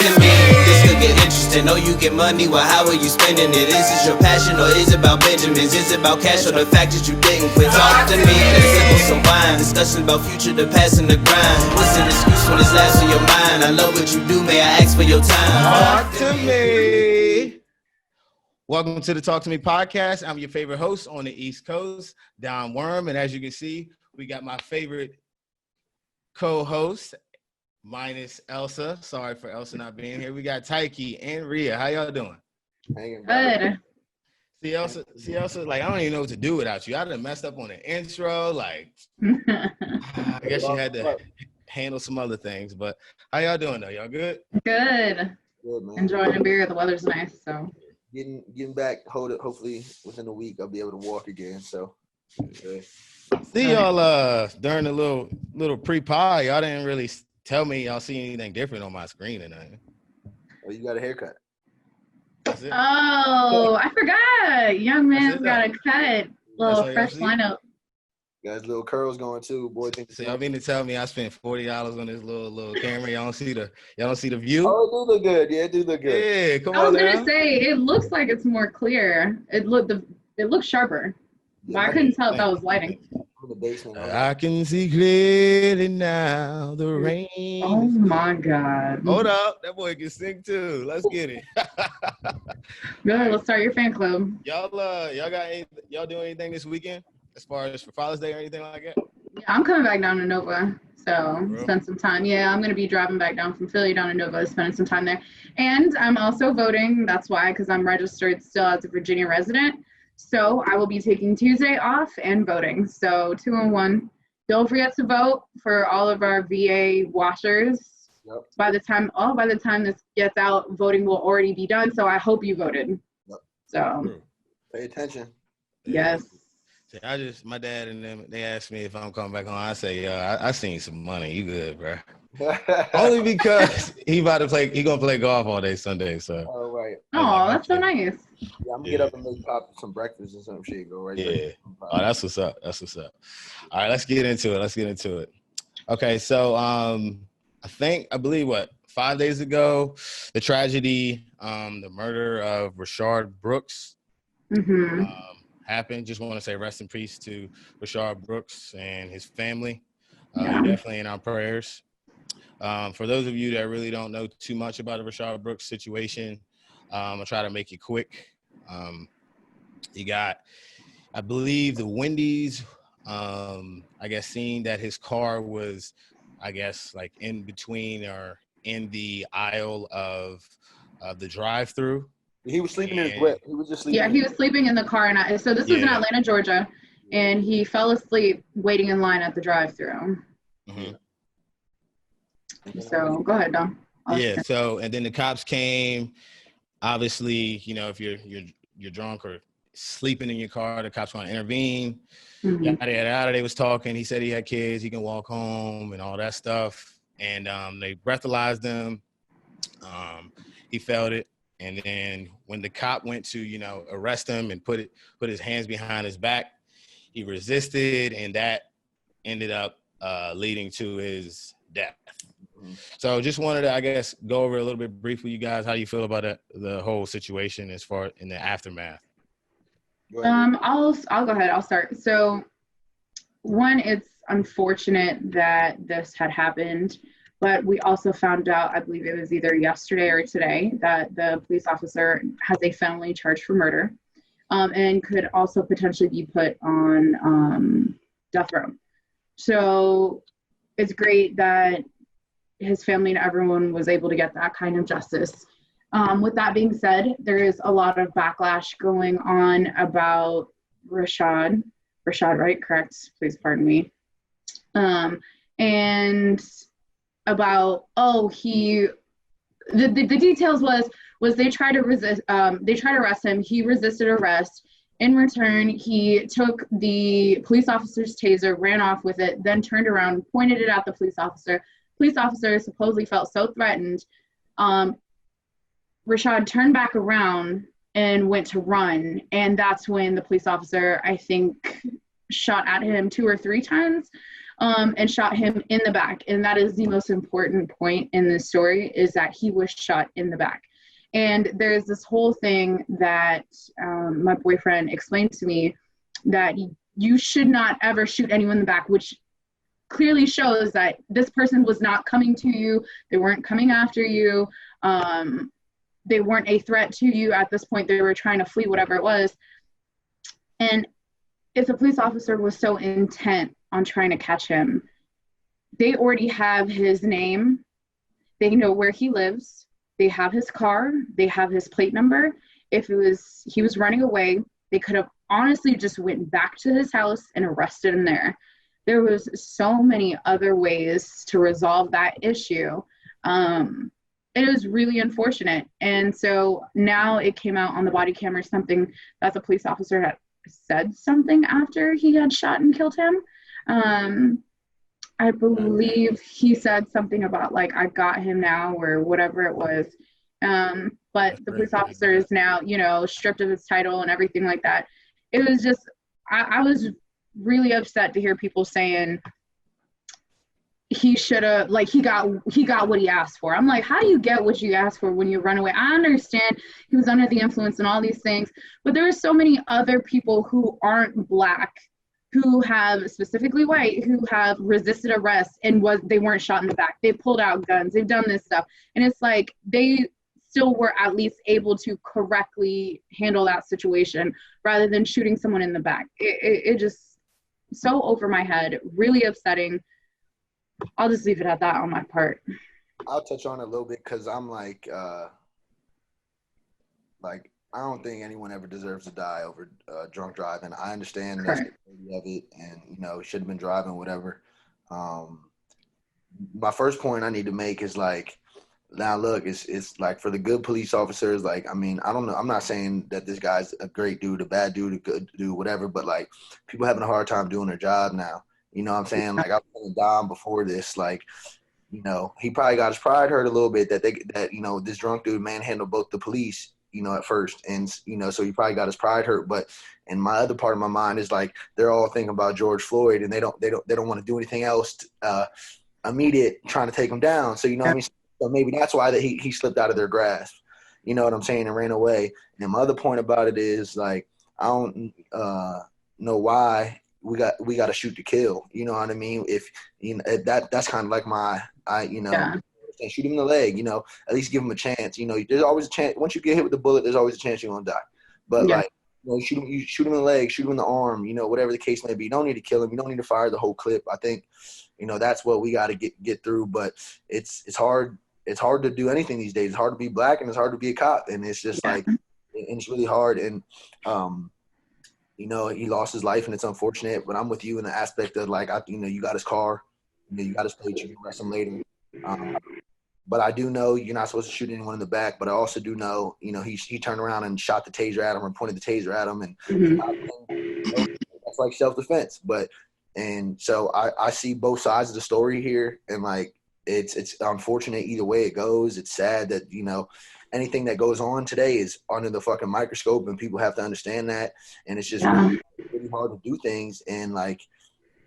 to me. This could get interesting. Oh, you get money, well, how are you spending it? Is this your passion or is it about Benjamins? Is it about cash or the fact that you didn't quit? Talk to me. Let's sip on some wine. Discussion about future, the past, and the grind. What's an excuse when it's last on your mind? I love what you do, may I ask for your time? Talk to me. Welcome to the Talk to Me podcast. I'm your favorite host on the East Coast, Don Worm. And as you can see, we got my favorite co-host, minus Elsa. Sorry for Elsa not being here. We got Taiki and Rhea. How y'all doing? Good. See Elsa, like, I don't even know what to do without you. I done messed up on the intro. Like, I guess you had to handle some other things. But how y'all doing, though? Y'all good? Good. Good, man. Enjoying a beer. The weather's nice, so. Getting back. Hopefully within a week I'll be able to walk again. So. Okay. See y'all during the little pre-pod. Y'all didn't really tell me y'all see anything different on my screen or nothing. Oh, you got a haircut. Oh, I forgot. Young man's got a cut. Little fresh lineup. Got his little curls going too. Boy, so y'all mean to tell me I spent $40 on this little camera? Y'all don't see the view? Oh, it do look good. Yeah, it do look good. Yeah, come on. I was gonna say it looks like it's more clear. It looks sharper. But I couldn't tell if that was lighting. In the basement. I can see clearly now the rain. Oh my God. Hold up, that boy can sing too. Let's get it. Good. Let's start your fan club. Y'all doing anything this weekend as far as for Father's Day or anything like that? Yeah, I'm coming back down to Nova, so spend some time. Yeah, I'm going to be driving back down from Philly down to Nova, spending some time there. And I'm also voting. That's why, because I'm registered still as a Virginia resident. So I will be taking Tuesday off and voting. So 2 in 1. Don't forget to vote for all of our VA watchers. Yep. By the time this gets out, voting will already be done. So I hope you voted. Yep. So pay attention. Yes. My dad and them, they asked me if I'm coming back on. I say, I seen some money. You good, bro? Only because he gonna play golf all day Sunday. So. All right. Oh, that's so nice. Yeah, I'm gonna get up and make Pop some breakfast and some shit. Go right there. Yeah. Oh, that's what's up. All right, let's get into it. Okay, so I believe 5 days ago, the tragedy, the murder of Rayshard Brooks. Mm-hmm. Happened. Just want to say rest in peace to Rayshard Brooks and his family. Definitely in our prayers. For those of you that really don't know too much about the Rayshard Brooks situation, I'll try to make it quick. You got, I believe, the Wendy's, seeing that his car was, like in between or in the aisle of the drive-through. He was sleeping in his whip. He was just sleeping. Yeah, he was sleeping in the car. So this was in Atlanta, Georgia, and he fell asleep waiting in line at the drive-through. Mm-hmm. So go ahead, Dom. So and then the cops came. Obviously, if you're drunk or sleeping in your car, the cops want to intervene. Mm-hmm. Yada. They was talking. He said he had kids. He can walk home and all that stuff. And they breathalyzed him. He felt it. And then when the cop went to, arrest him and put his hands behind his back, he resisted, and that ended up leading to his death. Mm-hmm. So just wanted to, go over a little bit briefly, you guys, how you feel about the whole situation as far in the aftermath. I'll go ahead. I'll start. So one, it's unfortunate that this had happened. But we also found out, I believe it was either yesterday or today, that the police officer has a felony charge for murder and could also potentially be put on death row. So it's great that his family and everyone was able to get that kind of justice. With that being said, there is a lot of backlash going on about Rayshard, right? Correct? Please pardon me. And about the details was they tried to arrest him. He resisted arrest. In return, he took the police officer's taser, ran off with it, then turned around, pointed it at the police officer. Police officer supposedly felt so threatened. Rayshard turned back around and went to run, and that's when the police officer, I think, shot at him 2 or 3 times. and shot him in the back. And that is the most important point in this story, is that he was shot in the back. And there's this whole thing that my boyfriend explained to me, that you should not ever shoot anyone in the back, which clearly shows that this person was not coming to you. They weren't coming after you. They weren't a threat to you at this point. They were trying to flee, whatever it was. And if a police officer was so intent on trying to catch him, they already have his name. They know where he lives. They have his car. They have his plate number. If he was running away, they could have honestly just went back to his house and arrested him there. There was so many other ways to resolve that issue. It was really unfortunate. And so now it came out on the body camera, something that the police officer had said something after he had shot and killed him. I believe he said something about like, I got him now, or whatever it was. But the police officer is now, stripped of his title and everything like that. It was just, I was really upset to hear people saying he should have, like, he got what he asked for. I'm like, how do you get what you asked for when you run away? I understand he was under the influence and all these things, but there are so many other people who aren't Black, who have, specifically white, who have resisted arrest and they weren't shot in the back. They pulled out guns. They've done this stuff. And it's like, they still were at least able to correctly handle that situation rather than shooting someone in the back. It just so over my head, really upsetting. I'll just leave it at that on my part. I'll touch on it a little bit because I'm like I don't think anyone ever deserves to die over drunk driving. I understand that's the beauty of it, and he should have been driving, whatever. My first point I need to make is like, now look, it's like for the good police officers, like, I mean, I don't know, I'm not saying that this guy's a great dude, a bad dude, a good dude, whatever, but like, people having a hard time doing their job now. You know what I'm saying? Like, I was telling Dom before this, like, he probably got his pride hurt a little bit that this drunk dude manhandled both the police, at first. And, so he probably got his pride hurt. But, and my other part of my mind is like, they're all thinking about George Floyd, and they don't want to do anything else immediate trying to take him down. So, what I mean? So maybe that's why that he slipped out of their grasp, you know what I'm saying, and ran away. And my other point about it is like, I don't know why we got to shoot to kill. You know what I mean? If that's kind of like shoot him in the leg. At least give him a chance. There's always a chance. Once you get hit with a bullet, there's always a chance you're gonna die. But you shoot him in the leg, shoot him in the arm. Whatever the case may be. You don't need to kill him. You don't need to fire the whole clip. I think that's what we got to get through. But it's hard. It's hard to do anything these days. It's hard to be Black, and it's hard to be a cop, and it's just like, and it's really hard. And he lost his life, and it's unfortunate. But I'm with you in the aspect of like, you got his car, you got his plate, you can arrest him later. But I do know you're not supposed to shoot anyone in the back. But I also do know, he turned around and shot the taser at him, or pointed the taser at him, and that's like self-defense. And so I see both sides of the story here, and like, it's unfortunate either way it goes. It's sad that, anything that goes on today is under the fucking microscope, and people have to understand that. And it's just really hard to do things. And like,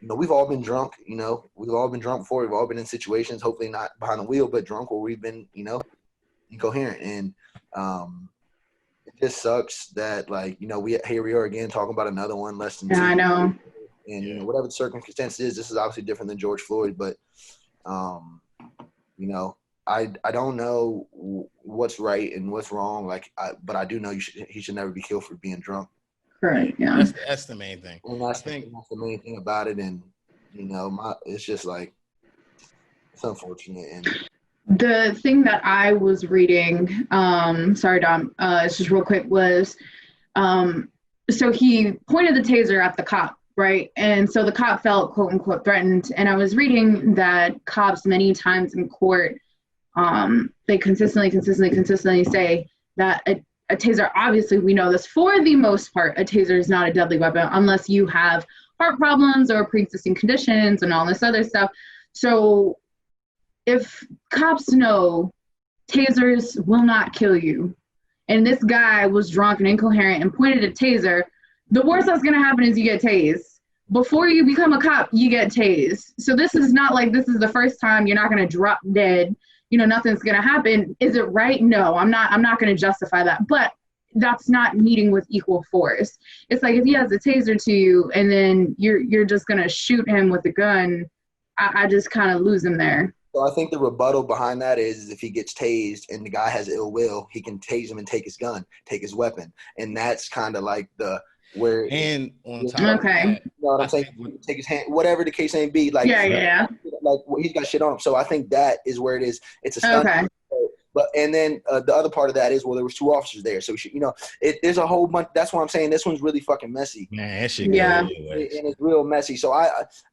we've all been drunk, we've all been drunk before. We've all been in situations, hopefully not behind the wheel, but drunk, where we've been, incoherent. And it just sucks that like, here we are again talking about another one less than 2 I know. And whatever the circumstance is, this is obviously different than George Floyd, but I don't know what's right and what's wrong. Like, but I do know he should never be killed for being drunk. Right. Yeah. That's the main thing. And that's the main thing about it. And it's just like, it's unfortunate. And the thing that I was reading, sorry, Dom, it's just real quick, was so he pointed the taser at the cop. Right. And so the cop felt, quote unquote, threatened. And I was reading that cops many times in court, they consistently say that a taser, obviously we know this, for the most part, a taser is not a deadly weapon unless you have heart problems or pre-existing conditions and all this other stuff. So if cops know tasers will not kill you, and this guy was drunk and incoherent and pointed a taser, the worst that's going to happen is you get tased. before you become a cop, you get tased. So this is not like this is the first time you're not going to drop dead. You know, nothing's going to happen. Is it right? No, I'm not going to justify that. But that's not meeting with equal force. It's like if he has a taser to you and then you're just going to shoot him with a gun, I just kind of lose him there. So I think the rebuttal behind that is if he gets tased and the guy has ill will, he can tase him and take his gun, take his weapon. And that's kind of like where. And on top of that, you know what I'm saying? Take his hand, whatever the case may be. Like, yeah. Like he's got shit on him. So I think that is where it is. It's a stunt. Okay. But and then the other part of that is, well, there was 2 officers there, so you know, there's a whole bunch. That's why I'm saying this one's really fucking messy. Man, that shit. Yeah. And it's real messy. So I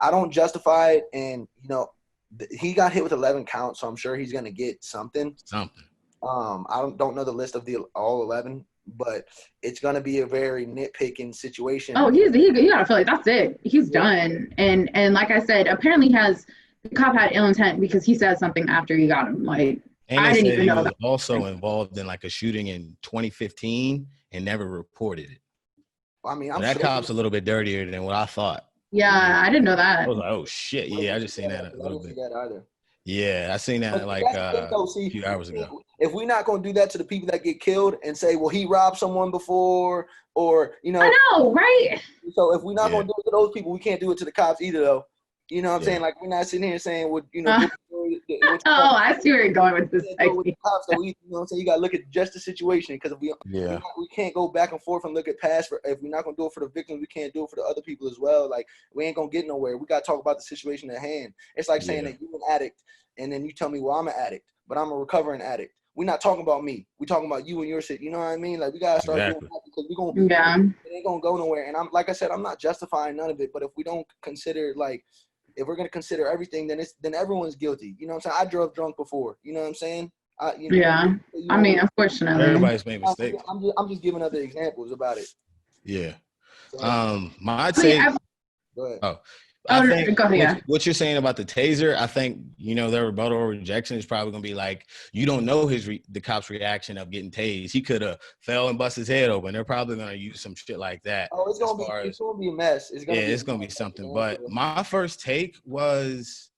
don't justify it, and you know, he got hit with 11 counts, so I'm sure he's gonna get something. Something. I don't know the list of all 11, but it's gonna be a very nitpicking situation. Oh, he gotta feel like that's it. He's done. And like I said, apparently the cop had ill intent because he said something after he got him. Like. And I didn't even know he was that. also involved in like a shooting in 2015 and never reported it. I mean, That cop's a little bit dirtier than what I thought. Yeah, I didn't know that. I was like, oh shit, yeah, I just seen that a little bit. That either. Yeah, I seen that like a few hours ago. If we're not gonna do that to the people that get killed and say, well, he robbed someone before, or you know, I know, right? So if we're not gonna do it to those people, we can't do it to the cops either, though. You know what I'm saying? Like we're not sitting here saying, well, you know. Oh, I see where you're going with this. You know what I'm saying? You gotta look at just the situation, because if we can't go back and forth and look at past. If we're not gonna do it for the victims, we can't do it for the other people as well. Like we ain't gonna get nowhere. We gotta talk about the situation at hand. It's like saying that you're an addict, and then you tell me, well, I'm an addict, but I'm a recovering addict. We're not talking about me. We're talking about you and your shit. You know what I mean? Like we gotta start doing that, because we're gonna it ain't gonna go nowhere. And I'm like I said, I'm not justifying none of it, but if we don't consider if we're gonna consider everything, then everyone's guilty. You know what I'm saying? I drove drunk before. You know what I'm saying? I mean, unfortunately, everybody's made mistakes. I'm just giving other examples about it. Yeah. I'd say. Go ahead. Oh. I think go ahead. what you're saying about the taser, I think, you know, their rebuttal or rejection is probably going to be like, you don't know the cop's reaction of getting tased. He could have fell and bust his head open. They're probably going to use some shit like that. Oh, it's going to be a mess. It's going to be something. But my first take was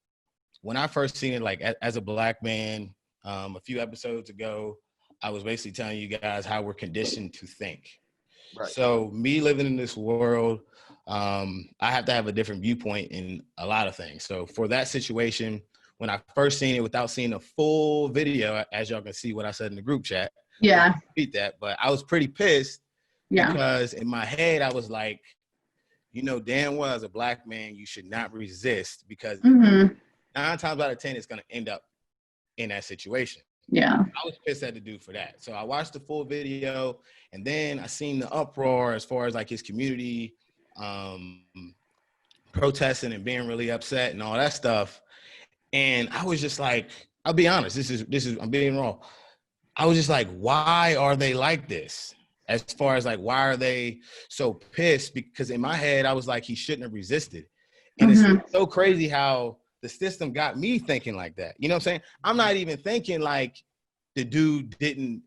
when I first seen it, like as a black man, a few episodes ago, I was basically telling you guys how we're conditioned to think. Right. So me living in this world, I have to have a different viewpoint in a lot of things. So for that situation, when I first seen it without seeing the full video, as y'all can see what I said in the group chat. Yeah. Beat that, but I was pretty pissed because in my head, I was like, you know, damn well as a black man, you should not resist, because 9 times out of 10, it's going to end up in that situation. Yeah. I was pissed at the dude for that. So I watched the full video, and then I seen the uproar as far as like his community protesting and being really upset and all that stuff. And I was just like, I'll be honest, this is I'm being raw. I was just like, why are they like this? As far as like, why are they so pissed? Because in my head, I was like, he shouldn't have resisted. And it's so crazy how the system got me thinking like that. You know what I'm saying? I'm not even thinking like the dude didn't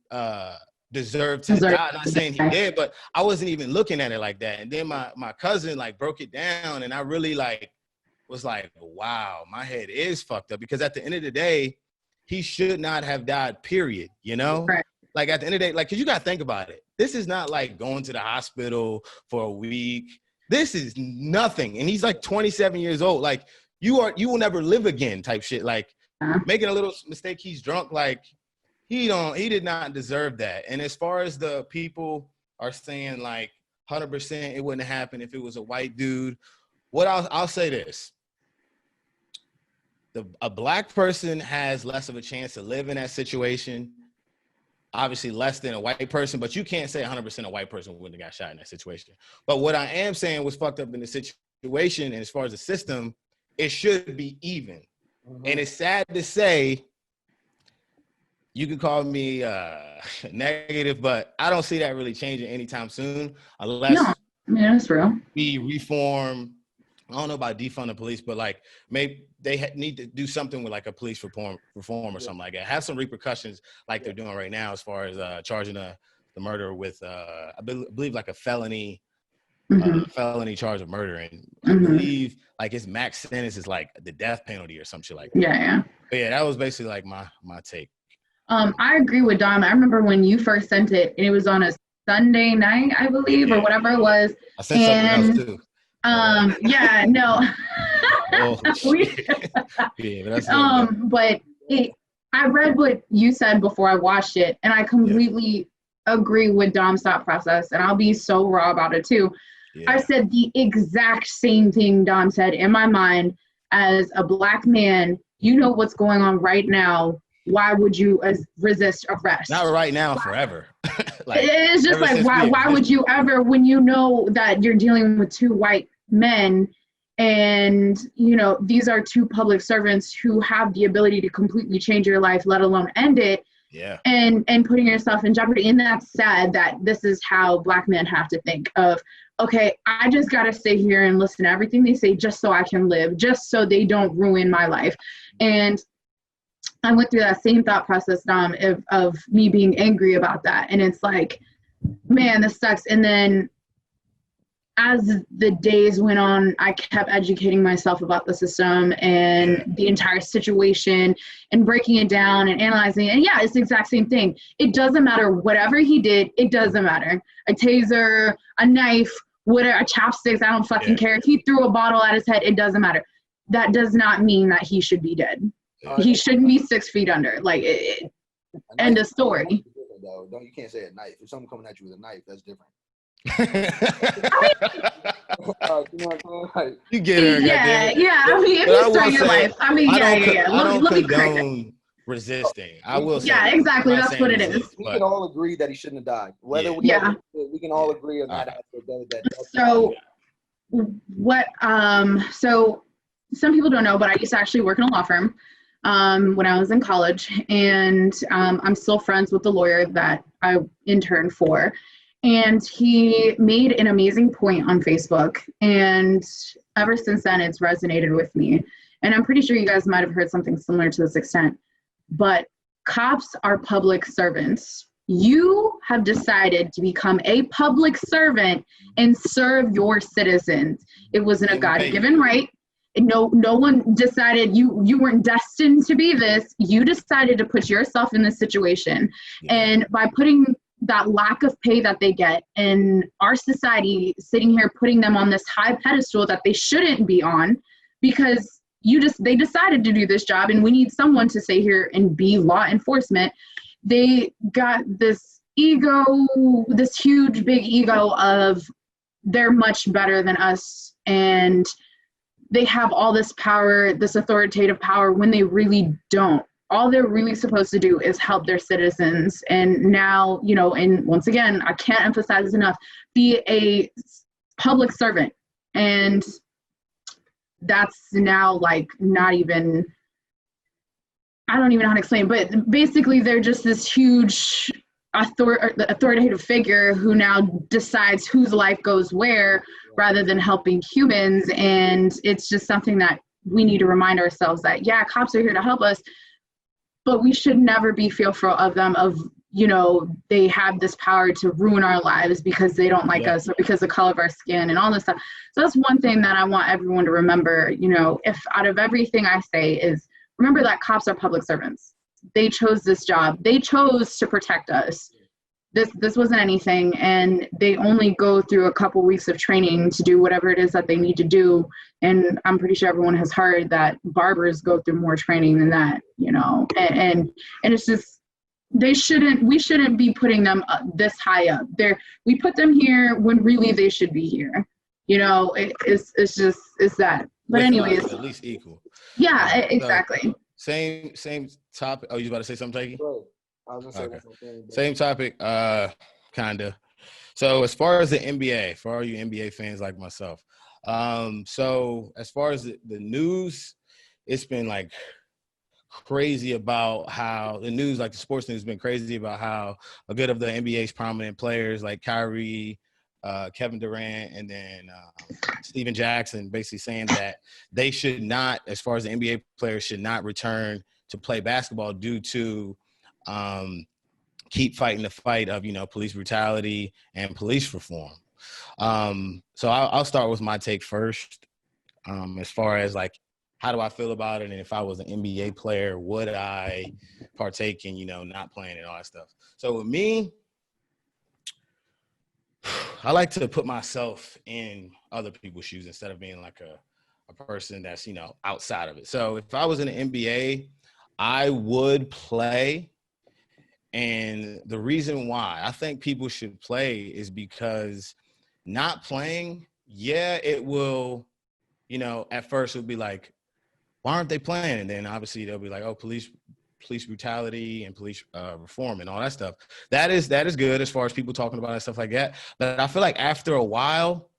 deserve to die. I'm not saying he did, but I wasn't even looking at it like that. And then my cousin like broke it down, and I really like was like, wow, my head is fucked up, because at the end of the day, he should not have died, period. You know? Right. Like at the end of the day, like, cause you gotta think about it. This is not like going to the hospital for a week. This is nothing. And he's like 27 years old. Like you will never live again type shit. Like making a little mistake, he's drunk. Like he did not deserve that. And as far as the people are saying like 100% it wouldn't happen if it was a white dude. What I'll say this. A black person has less of a chance to live in that situation. Obviously less than a white person, but you can't say 100% a white person wouldn't have got shot in that situation. But what I am saying was fucked up in the situation, and as far as the system, it should be even. And it's sad to say, you can call me negative, but I don't see that really changing anytime soon, unless that's real. we reform. I don't know about defund the police, but like maybe they need to do something with like a police reform or something like that. Have some repercussions like they're doing right now, as far as charging the murderer with, I believe like a felony felony charge of murder, and I Mhm. believe like his max sentence is like the death penalty or some shit like that. Yeah. But yeah, that was basically like my take. I agree with Dom. I remember when you first sent it, and it was on a Sunday night, I believe, or whatever it was. I sent something else too. Yeah, no. Oh, shit. Yeah, but that's good. But I read what you said before I watched it, and I completely agree with Dom's thought process, and I'll be so raw about it too. Yeah. I said the exact same thing Dom said in my mind. As a Black man, you know what's going on right now. Why would you resist arrest? Not right now, forever. Like, it's just like, why would you ever, when you know that you're dealing with two white men, and you know these are two public servants who have the ability to completely change your life, let alone end it. Yeah. And putting yourself in jeopardy. And that's sad that this is how Black men have to think of, okay, I just got to stay here and listen to everything they say just so I can live, just so they don't ruin my life. And I went through that same thought process, Dom, of me being angry about that. And it's like, man, this sucks. And then as the days went on, I kept educating myself about the system and the entire situation and breaking it down and analyzing it. And yeah, it's the exact same thing. It doesn't matter. Whatever he did, it doesn't matter. A taser, a knife, whatever, chopsticks, I don't fucking care. If he threw a bottle at his head, it doesn't matter. That does not mean that he should be dead. He shouldn't be 6 feet under. Like, end of story. You can't say a knife. If someone coming at you with a knife, that's different. You know what I'm saying? You get her. Yeah. I mean, if you start your life, I mean, yeah. Let me condone resisting. I will say. Yeah, exactly. That's what it is. We can all agree that he shouldn't have died. Whether we can all agree on that. So what? So some people don't know, but I used to actually work in a law firm when I was in college, and I'm still friends with the lawyer that I interned for. And he made an amazing point on Facebook, and ever since then, it's resonated with me. And I'm pretty sure you guys might have heard something similar to this extent, but cops are public servants. You have decided to become a public servant and serve your citizens. It wasn't a God-given right. No one decided you weren't destined to be this. You decided to put yourself in this situation. And by putting that lack of pay that they get in our society, sitting here putting them on this high pedestal that they shouldn't be on, because they decided to do this job and we need someone to stay here and be law enforcement. They got this ego, this huge big ego of they're much better than us, and they have all this power, this authoritative power, when they really don't. All they're really supposed to do is help their citizens. And now, and once again, I can't emphasize this enough, be a public servant. And that's now like not even, I don't even know how to explain, but basically they're just this huge authoritative figure who now decides whose life goes where rather than helping humans. And it's just something that we need to remind ourselves that, yeah, cops are here to help us, but we should never be fearful of them, they have this power to ruin our lives because they don't like us or because of the color of our skin and all this stuff. So that's one thing that I want everyone to remember, if out of everything I say is, remember that cops are public servants. They chose this job. They chose to protect us. This wasn't anything, and they only go through a couple weeks of training to do whatever it is that they need to do. And I'm pretty sure everyone has heard that barbers go through more training than that, and it's just, we shouldn't be putting them this high up there. We put them here when really they should be here. It's that. But anyways, at least equal. Yeah, exactly. Same topic. Oh, you about to say something, Takey? I was gonna say something. Same topic, kinda. So as far as the NBA, for all you NBA fans like myself, so as far as the news, it's been like crazy about how the news, like the sports news, has been crazy about how a good of the NBA's prominent players like Kyrie, Kevin Durant, and then Steven Jackson basically saying that they should not, as far as the NBA players, should not return to play basketball due to keep fighting the fight of, police brutality and police reform. So I'll start with my take first. As far as like, how do I feel about it? And if I was an NBA player, would I partake in, not playing and all that stuff? So with me, I like to put myself in other people's shoes instead of being like a person that's, outside of it. So if I was in the NBA, I would play. And the reason why I think people should play is because not playing, it will, at first it'll be like, why aren't they playing? And then obviously they'll be like, oh, police brutality and police reform and all that stuff. That is good as far as people talking about it and stuff like that. But I feel like after a while,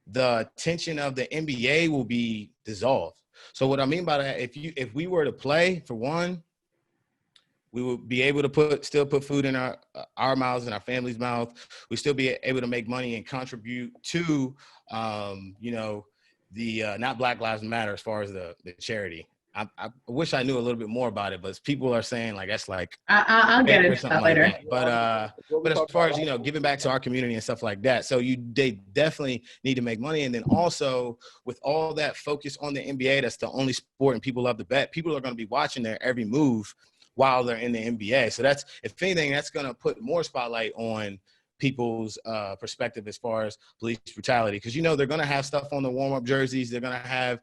the tension of the NBA will be dissolved. So what I mean by that, if we were to play, for one, we would be able to still put food in our mouths and our family's mouth. We still be able to make money and contribute to, the not Black Lives Matter as far as the charity. I wish I knew a little bit more about it, but people are saying like that's like I'll get into that later. Like that. But as far as giving back to our community and stuff like that, so they definitely need to make money. And then also with all that focus on the NBA, that's the only sport and people love to bet. People are going to be watching their every move while they're in the NBA. So that's, if anything, that's going to put more spotlight on people's perspective as far as police brutality. Because, they're going to have stuff on the warm-up jerseys. They're going to have,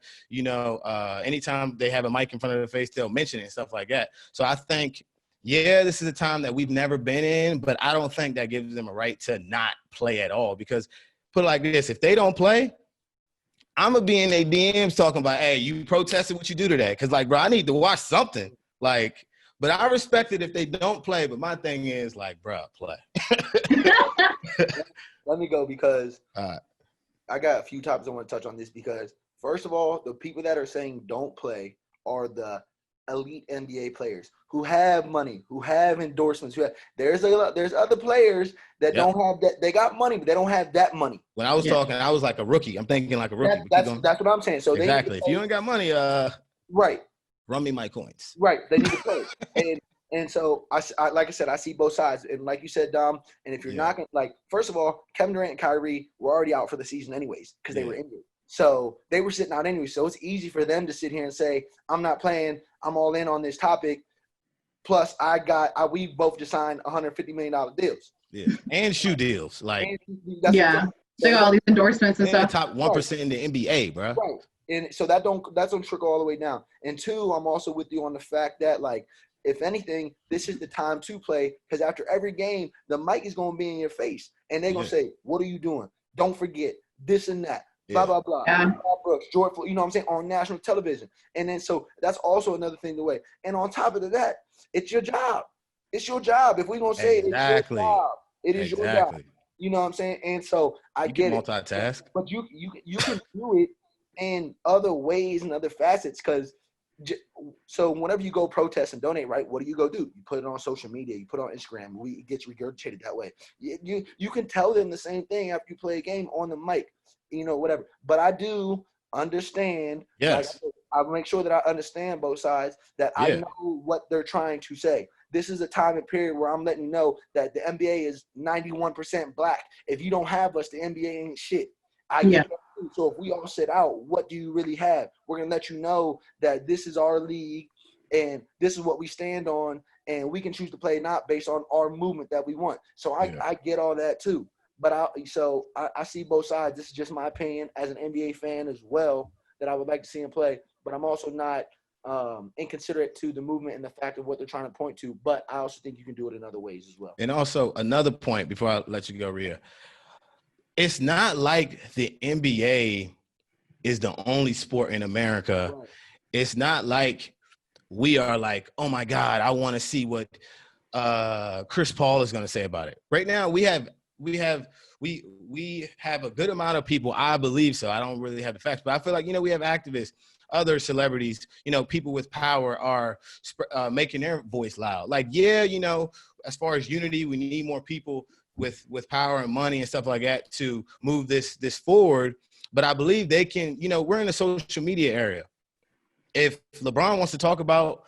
anytime they have a mic in front of their face, they'll mention it and stuff like that. So I think, this is a time that we've never been in, but I don't think that gives them a right to not play at all. Because put it like this, if they don't play, I'm going to be in their DMs talking about, hey, you protested what you do today. Because, like, bro, I need to watch something. Like, but I respect it if they don't play. But my thing is, like, bro, play. Let me go because I got a few topics I want to touch on this because, first of all, the people that are saying don't play are the elite NBA players who have money, who have endorsements. There's other players that don't have that. They got money, but they don't have that money. When I was talking, I was like a rookie. I'm thinking like a rookie. That's what I'm saying. So exactly. If you ain't got money, right. Run me my coins. Right. They need to play. And so, I like I said, I see both sides. And like you said, Dom, and if you're not going to, like, first of all, Kevin Durant and Kyrie were already out for the season anyways because they were injured. So they were sitting out anyway. So it's easy for them to sit here and say, I'm not playing. I'm all in on this topic. Plus, we both just signed $150 million deals. Yeah. And shoe deals. Like, they got all these endorsements and stuff. Top 1% in the NBA, bro. Right. And so that don't trickle all the way down. And two, I'm also with you on the fact that, like, if anything, this is the time to play because after every game, the mic is going to be in your face. And they're going to say, what are you doing? Don't forget this and that, blah, blah, blah. Yeah. Brooks, George, you know what I'm saying, on national television. And then so that's also another thing to weigh. And on top of that, it's your job. It's your job. If we're going to say it's your job, it is your job. You know what I'm saying? And so I get it. Multitask. But you can do it in other ways and other facets because so whenever you go protest and donate, right, what do? You do? You put it on social media. You put it on Instagram. It gets regurgitated that way. You can tell them the same thing after you play a game on the mic, whatever. But I do understand. Yes. Like, I make sure that I understand both sides, that I know what they're trying to say. This is a time and period where I'm letting you know that the NBA is 91% black. If you don't have us, the NBA ain't shit. I get that too. So if we all sit out, what do you really have? We're going to let you know that this is our league and this is what we stand on, and we can choose to play not based on our movement that we want. So I get all that too. But I see both sides. This is just my opinion as an NBA fan as well, that I would like to see him play. But I'm also not inconsiderate to the movement and the fact of what they're trying to point to. But I also think you can do it in other ways as well. And also another point before I let you go, Rhea. It's not like the NBA is the only sport in America. Right. It's not like we are like, oh my God, I want to see what Chris Paul is going to say about it. Right now, we have a good amount of people. I believe so. I don't really have the facts, but I feel like we have activists, other celebrities, people with power are making their voice loud. Like, as far as unity, we need more people with power and money and stuff like that to move this forward. But I believe they can, we're in the social media area. If LeBron wants to talk about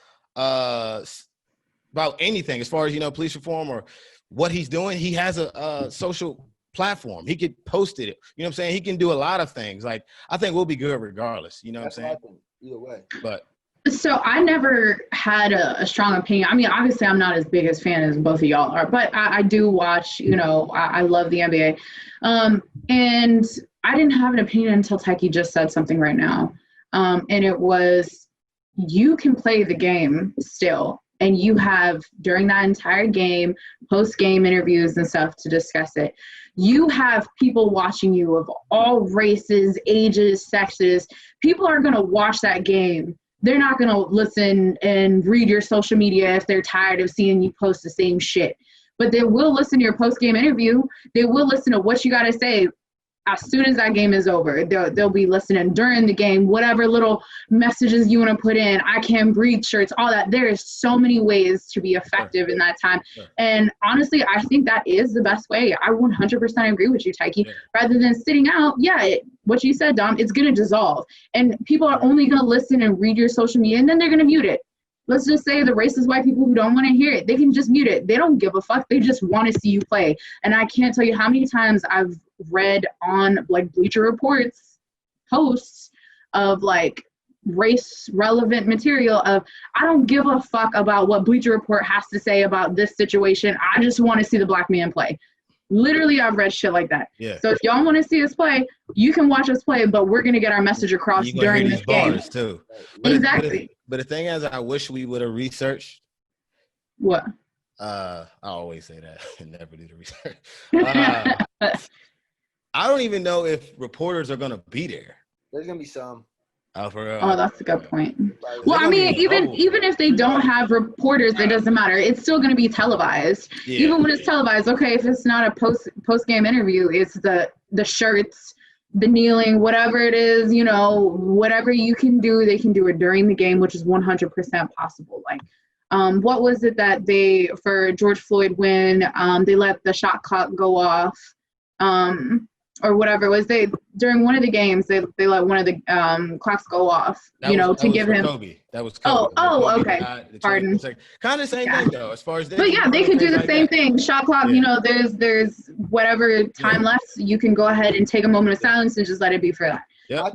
anything as far as, police reform or what he's doing, he has a social platform. He could post it. You know what I'm saying? He can do a lot of things. Like, I think we'll be good regardless. You know what I'm saying? Either way. But So I never had a strong opinion. I mean, obviously, I'm not as big as fan as both of y'all are, but I do watch. I love the NBA, and I didn't have an opinion until Taiki just said something right now, and it was, you can play the game still, and you have, during that entire game, post-game interviews and stuff to discuss it. You have people watching you of all races, ages, sexes. People are going to watch that game. They're not going to listen and read your social media if they're tired of seeing you post the same shit. But they will listen to your post-game interview. They will listen to what you got to say as soon as that game is over. They'll be listening during the game, whatever little messages you want to put in. I can breathe shirts, all that. There is so many ways to be effective in that time. And honestly, I think that is the best way. I 100% agree with you, Taiki. Rather than sitting out, what you said, Dom, it's going to dissolve. And people are only going to listen and read your social media, and then they're going to mute it. Let's just say the racist white people who don't want to hear it, they can just mute it. They don't give a fuck. They just want to see you play. And I can't tell you how many times I've read on like Bleacher Report's posts of like race relevant material of, I don't give a fuck about what Bleacher Report has to say about this situation. I just want to see the black man play. Literally, I've read shit like that. Yeah. So if y'all want to see us play, you can watch us play, but we're going to get our message across during this game. Too. Exactly. But the thing is, I wish we would have researched. What? I always say that and never do the research. I don't even know if reporters are going to be there. There's going to be some. Oh, for real? Oh, that's a good point. Well, I mean, even if they don't have reporters, it doesn't matter. It's still going to be televised. Yeah, even when it's televised, okay, if it's not a post-game interview, it's the shirts, the kneeling, whatever it is, whatever you can do, they can do it during the game, which is 100% possible. Like, what was it that for George Floyd when they let the shot clock go off, or whatever it was, during one of the games they let one of the clocks go off, to give him Kobe. That was Kobe. Oh, okay. Pardon. Kind of same thing though, as far as but yeah, they could do the same thing. Shot clock, there's whatever time left, you can go ahead and take a moment of silence and just let it be for that. Yeah.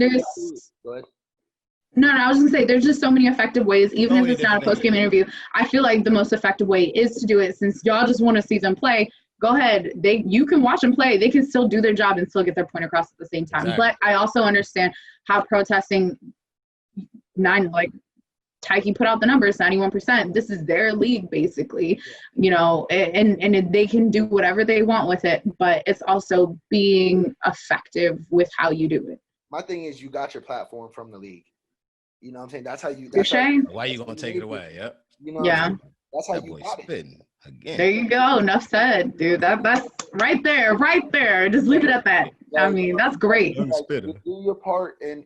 No, I was gonna say there's just so many effective ways, even if it's not a post-game interview. I feel like the most effective way is to do it, since y'all just want to see them play. Go ahead. You can watch them play. They can still do their job and still get their point across at the same time. Exactly. But I also understand how protesting Taiki put out the numbers, 91%. This is their league, basically, and they can do whatever they want with it. But it's also being effective with how you do it. My thing is, you got your platform from the league. You know what I'm saying? That's how you. Why are you gonna take it away? Yep. That's how you got it. Again. There you go. Enough said, dude. That's right there. Just leave it at that. I mean, that's great. Do your part and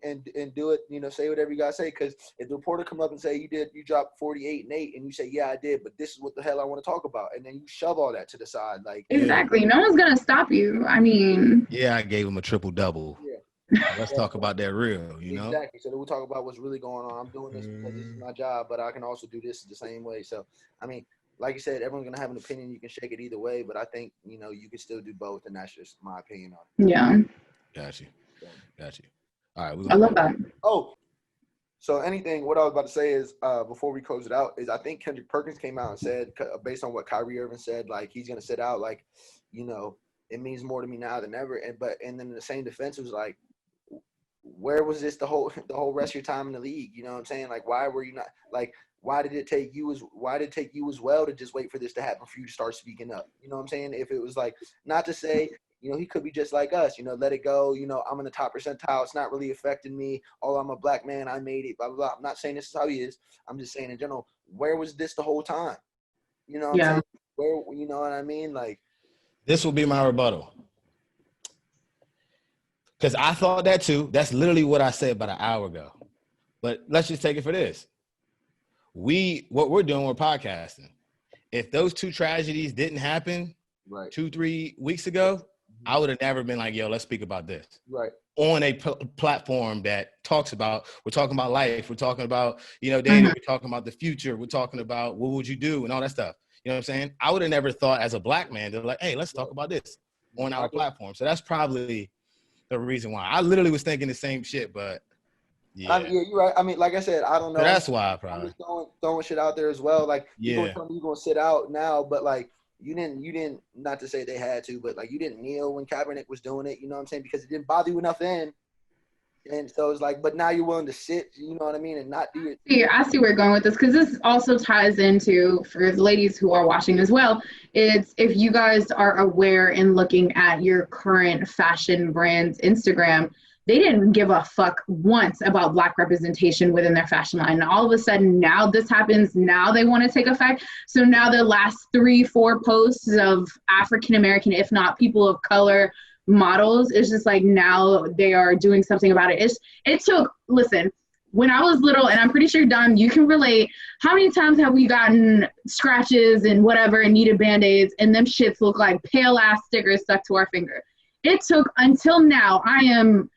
do it. Say whatever you gotta say. Because if the reporter come up and say you dropped 48 and 8, and you say, yeah, I did, but this is what the hell I want to talk about, and then you shove all that to the side, like exactly. No one's gonna stop you. I mean, yeah, I gave him a triple double. Yeah. Let's talk about that real, Exactly. So then we'll talk about what's really going on. I'm doing this because this is my job, but I can also do this the same way. So, I mean, like you said, everyone's going to have an opinion. You can shake it either way, but I think, you can still do both, and that's just my opinion on it. Yeah. Got you. All right. I love that. Oh, so what I was about to say is, before we close it out, is I think Kendrick Perkins came out and said, based on what Kyrie Irving said, like, he's going to sit out, like, it means more to me now than ever. And then the same defense was like, where was this the whole rest of your time in the league? You know what I'm saying? Like, why were you not, like, why did it take you as well to just wait for this to happen for you to start speaking up? You know what I'm saying? If it was like, not to say, he could be just like us, let it go. I'm in the top percentile. It's not really affecting me. Oh, I'm a black man. I made it, blah, blah, blah. I'm not saying this is how he is. I'm just saying in general, where was this the whole time? You know what I'm saying? Where, you know what I mean? Like, this will be my rebuttal. Because I thought that too. That's literally what I said about an hour ago. But let's just take it for this. What we're doing, we're podcasting. If those two tragedies didn't happen 2-3 weeks ago, I would have never been like, yo, let's speak about this. Right. On a platform that we're talking about life. We're talking about, dating. We're talking about the future. We're talking about what would you do and all that stuff. You know what I'm saying? I would have never thought as a black man, they're like, hey, let's talk about this. on our platform. So that's probably the reason why. I literally was thinking the same shit, but Yeah, you're right. I mean, like I said, I don't know. So that's why I'm just throwing shit out there as well. Like, you're gonna sit out now, but like you didn't. Not to say they had to, but like you didn't kneel when Kaepernick was doing it. You know what I'm saying? Because it didn't bother you enough then. And so it's like, but now you're willing to sit. You know what I mean? And not do it. Yeah, I see where you're going with this, because this also ties into, for the ladies who are watching as well, it's if you guys are aware in looking at your current fashion brand's Instagram, they didn't give a fuck once about Black representation within their fashion line. And all of a sudden, now this happens. Now they want to take effect. So now the last 3-4 posts of African American, if not people of color, models, it's just like now they are doing something about it. It took, listen, when I was little, and I'm pretty sure, Don, you can relate, how many times have we gotten scratches and whatever and needed Band-Aids, and them shits look like pale ass stickers stuck to our finger. It took until now. I am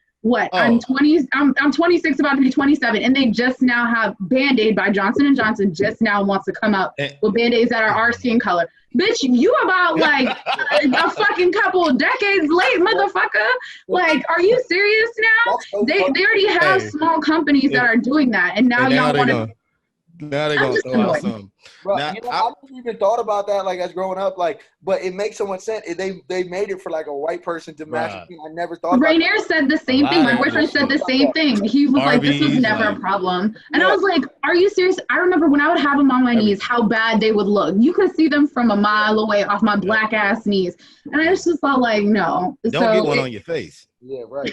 I'm 26, about to be 27, and they just now have Band-Aid by Johnson & Johnson just now wants to come out with Band-Aids that are our skin color. Bitch, you about like a fucking couple of decades late, motherfucker. Like, are you serious now? They already have small companies that are doing that, and now y'all want to. Now they're gonna throw out some. Bro, I never even thought about that, like, as growing up, like, but it makes so much sense. They made it for like a white person to match. I never thought. Rainier said the same thing. My boyfriend said the same thing. He was like, "This was never a problem," and I was like, "Are you serious?" I remember when I would have them on my knees, how bad they would look. You could see them from a mile away off my black ass knees, and I just thought, like, no. Don't get one on your face. Yeah, right.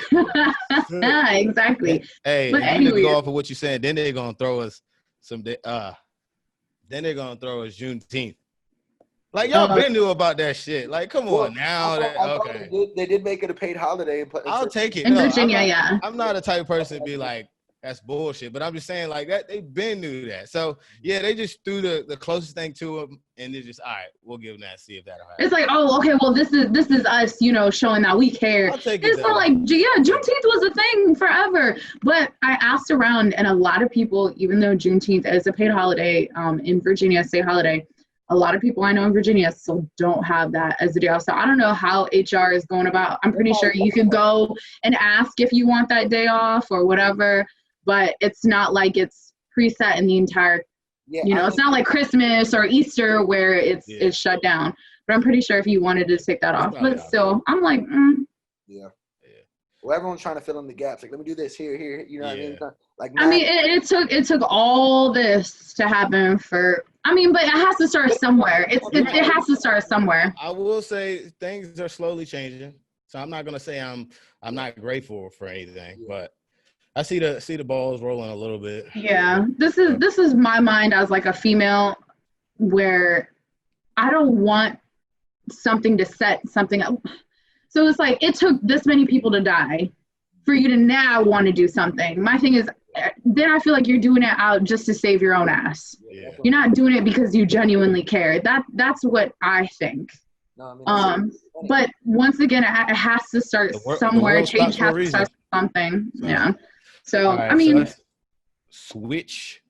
Exactly. Hey, but you need to go off of what you said. Then they're gonna throw us then they're gonna throw us Juneteenth. Like, y'all been knew about that shit. Like, come on now. They did make it a paid holiday. I'll take it. In Virginia, I'm not a type of person to be like, that's bullshit. But I'm just saying, like, that they've been knew that. So yeah, they just threw the closest thing to them, and they're just, all right, we'll give them that, see if that'll happen. It's like, oh, okay, well, this is us, showing that we care. It's not like, Juneteenth was a thing forever. But I asked around, and a lot of people, even though Juneteenth is a paid holiday, in Virginia, state holiday, a lot of people I know in Virginia still don't have that as a day off. So I don't know how HR is going about. I'm pretty sure you can go and ask if you want that day off or whatever, but it's not like it's preset in the entire, it's not like Christmas or Easter where it's shut down. But I'm pretty sure if you wanted to take that off. But still, I'm like, Yeah. Well, everyone's trying to fill in the gaps. Like, let me do this here. You know what I mean? Like, I mean, it took all this to happen for. I mean, but it has to start somewhere. It has to start somewhere. I will say things are slowly changing. So I'm not gonna say I'm not grateful for anything, but I see the balls rolling a little bit. Yeah, this is my mind as like a female, where I don't want something to set something up. So it's like, it took this many people to die for you to now want to do something. My thing is, then I feel like you're doing it out just to save your own ass. Yeah. You're not doing it because you genuinely care. That's what I think. No, I mean, but once again, it has to start somewhere. Change has to start something. Yeah. So, right, I mean. So switch.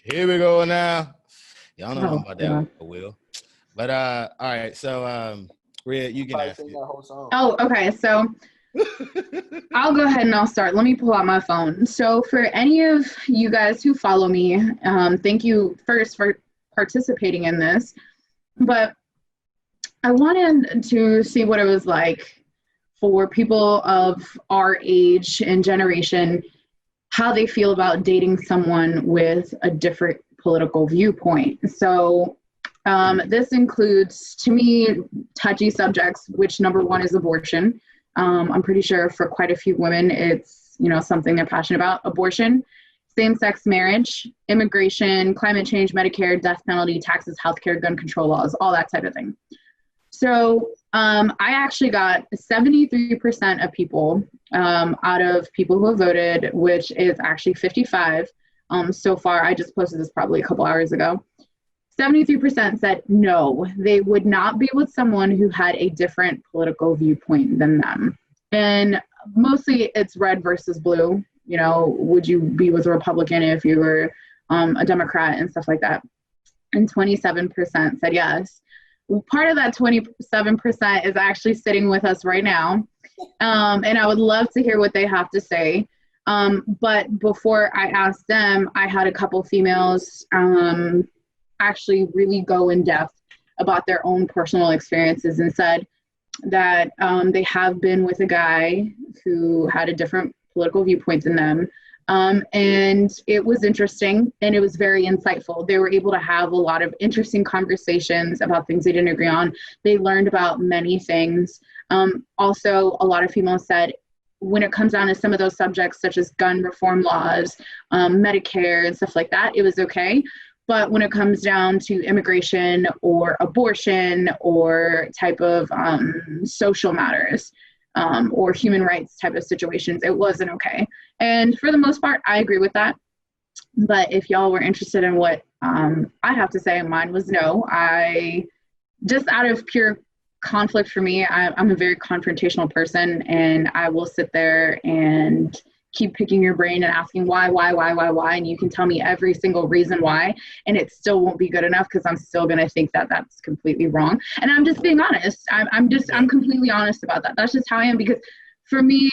Here we go now. Y'all know about that, Will. But, all right. So, Rhea, you can ask it. Oh, okay. So I'll go ahead and I'll start. Let me pull out my phone. So for any of you guys who follow me, thank you first for participating in this. But I wanted to see what it was like for people of our age and generation, how they feel about dating someone with a different political viewpoint. So this includes, to me, touchy subjects, which number one is abortion. I'm pretty sure for quite a few women, it's, something they're passionate about. Abortion, same-sex marriage, immigration, climate change, Medicare, death penalty, taxes, healthcare, gun control laws, all that type of thing. So I actually got 73% of people out of people who have voted, which is actually 55 so far. I just posted this probably a couple hours ago. 73% said no, they would not be with someone who had a different political viewpoint than them. And mostly it's red versus blue. Would you be with a Republican if you were a Democrat and stuff like that? And 27% said yes. part of that 27% is actually sitting with us right now. And I would love to hear what they have to say. But before I asked them, I had a couple females actually really go in depth about their own personal experiences and said that they have been with a guy who had a different political viewpoint than them. And it was interesting and it was very insightful. They were able to have a lot of interesting conversations about things they didn't agree on. They learned about many things. Also, a lot of females said when it comes down to some of those subjects, such as gun reform laws, Medicare and stuff like that, it was okay. But when it comes down to immigration or abortion or type of social matters or human rights type of situations, it wasn't okay. And for the most part, I agree with that. But if y'all were interested in what I have to say, mine was no. I just out of pure conflict for me, I'm a very confrontational person, and I will sit there and keep picking your brain and asking why, and you can tell me every single reason why, and it still won't be good enough because I'm still going to think that that's completely wrong. And I'm just being honest. I'm completely honest about that. That's just how I am, because for me,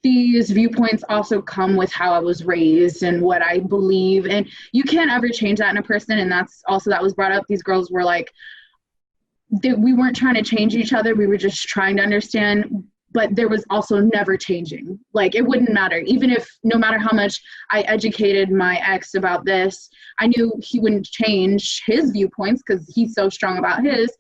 these viewpoints also come with how I was raised and what I believe, and you can't ever change that in a person. And that was brought up. These girls were like, we weren't trying to change each other. We were just trying to understand, but there was also never changing. Like, it wouldn't matter. Even if, no matter how much I educated my ex about this, I knew he wouldn't change his viewpoints because he's so strong about his.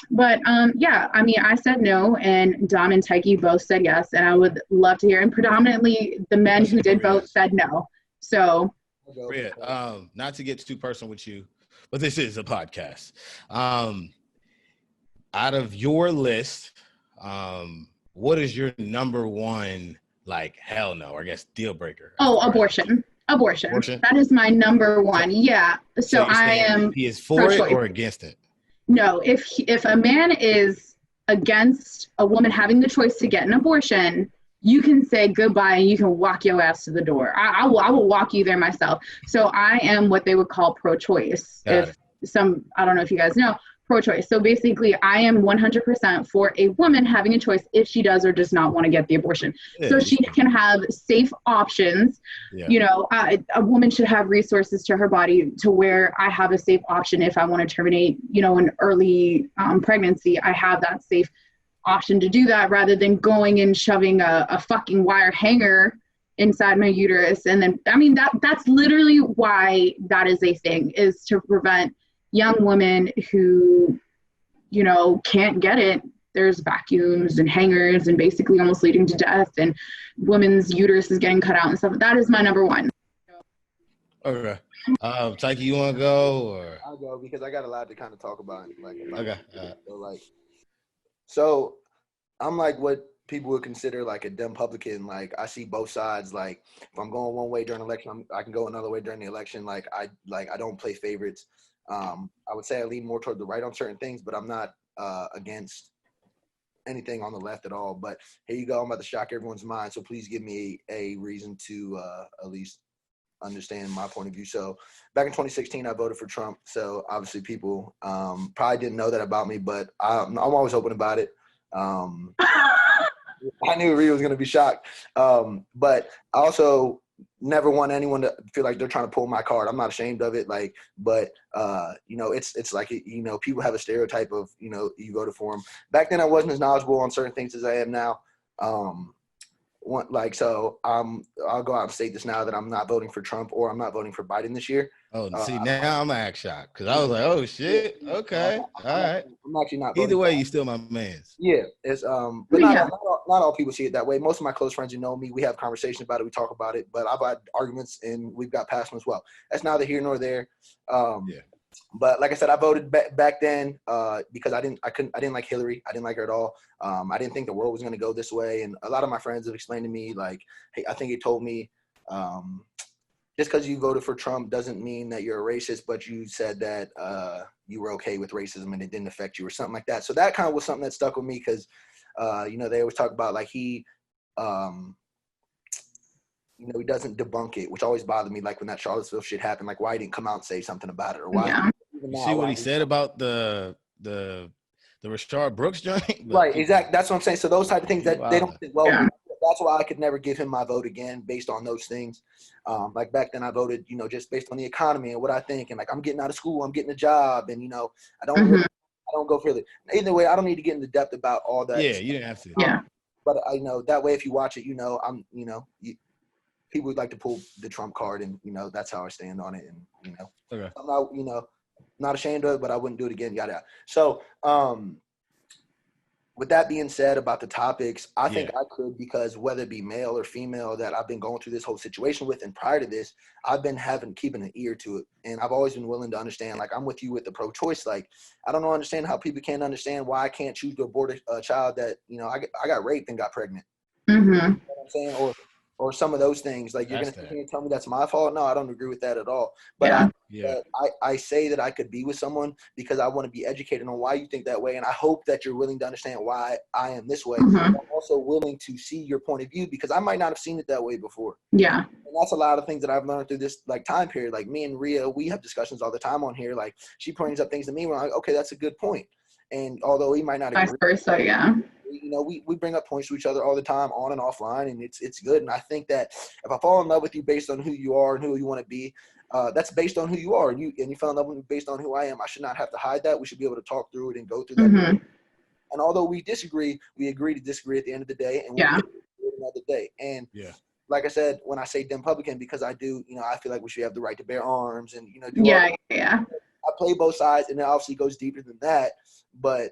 But yeah, I mean, I said no, and Dom and Taiki both said yes, and I would love to hear. And predominantly the men who did vote said no. So, not to get too personal with you, but this is a podcast. Out of your list, what is your number one, like, hell no, or I guess deal breaker? Oh, abortion. That is my number one. Yeah. So I am. He is for it or against it? No, if a man is against a woman having the choice to get an abortion, you can say goodbye and you can walk your ass to the door. I will walk you there myself. So I am what they would call pro-choice. I don't know if you guys know, pro-choice. So basically, I am 100% for a woman having a choice if she does or does not want to get the abortion. Yeah, so she can have safe options. Yeah. You know, a woman should have resources to her body to where I have a safe option if I want to terminate, you know, an early pregnancy. I have that safe option to do that rather than going and shoving a fucking wire hanger inside my uterus. And then, I mean, that's literally why that is a thing, is to prevent young women who, you know, can't get it. There's vacuums and hangers and basically almost leading to death, and women's uterus is getting cut out and stuff. That is my number one. Okay. Taiki, you want to go? Or? I'll go because I got a lot to kind of talk about. Okay. So I'm like what people would consider like a dumb publican. Like, I see both sides. Like, if I'm going one way during election, I can go another way during the election. I don't play favorites. I would say I lean more toward the right on certain things, but I'm not against anything on the left at all. But here you go. I'm about to shock everyone's mind. So please give me a reason to at least understand my point of view. So back in 2016, I voted for Trump. So obviously people probably didn't know that about me, but I'm always open about it. I knew Rhea was going to be shocked. But I also never want anyone to feel like they're trying to pull my card. I'm not ashamed of it. You know, it's like, you know, people have a stereotype of, you know, you voted for them. Back then I wasn't as knowledgeable on certain things as I am now. So I'll go out and state this now that I'm not voting for Trump or I'm not voting for Biden this year. Oh, see, now I'm act shocked because I was like, oh shit, okay, all right. I'm actually not. Either way, you still my man's. Yeah, it's but not all people see it that way. Most of my close friends who know me, we have conversations about it, we talk about it. But I've had arguments and we've got past them as well. That's neither here nor there. Yeah. But like I said, I voted back then because I didn't like Hillary. I didn't like her at all. I didn't think the world was going to go this way. And a lot of my friends have explained to me, like, hey, I think he told me, just because you voted for Trump doesn't mean that you're a racist, but you said that you were okay with racism and it didn't affect you or something like that. So that kind of was something that stuck with me because, you know, they always talk about like he doesn't debunk it, which always bothered me. Like when that Charlottesville shit happened, like why he didn't come out and say something about it, or why. Yeah. You see what he said about the Rayshard Brooks joint. Right, exactly. That's what I'm saying. So those type of things that they don't think, well, Yeah. that's why I could never give him my vote again based on those things. Like back then I voted, just based on the economy and what I think. And like, I'm getting out of school, I'm getting a job. And, I don't Mhm. I don't go further. Either way, I don't need to get into depth about all that. Yeah, you didn't have to. Yeah. But I know that way, if you watch it, people would like to pull the Trump card, and that's how I stand on it. And Okay. I'm not not ashamed of it, but I wouldn't do it again. Yada yada. So with that being said about the topics, I think I could, because whether it be male or female that I've been going through this whole situation with, and prior to this, I've been keeping an ear to it, and I've always been willing to understand. Like, I'm with you with the pro-choice. Like, I don't understand how people can't understand why I can't choose to abort a child that I got raped and got pregnant. Mm-hmm. You know what I'm saying? Or some of those things. Like, you're going to sit here and tell me that's my fault? No, I don't agree with that at all. But I say that I could be with someone because I want to be educated on why you think that way. And I hope that you're willing to understand why I am this way. Mm-hmm. I'm also willing to see your point of view because I might not have seen it that way before. Yeah. And that's a lot of things that I've learned through this time period. Like, me and Rhea, we have discussions all the time on here. Like, she points up things to me. We're like, okay, that's a good point. And although we might not agree, vice versa, yeah. We bring up points to each other all the time, on and offline, and it's good. And I think that if I fall in love with you based on who you are and who you want to be, that's based on who you are, and you fell in love with me based on who I am. I should not have to hide that. We should be able to talk through it and go through that. Mm-hmm. And although we disagree, we agree to disagree at the end of the day, and we'll do it another day. And like I said, when I say Dempublican, because I do, I feel like we should have the right to bear arms and do I play both sides, and it obviously goes deeper than that. But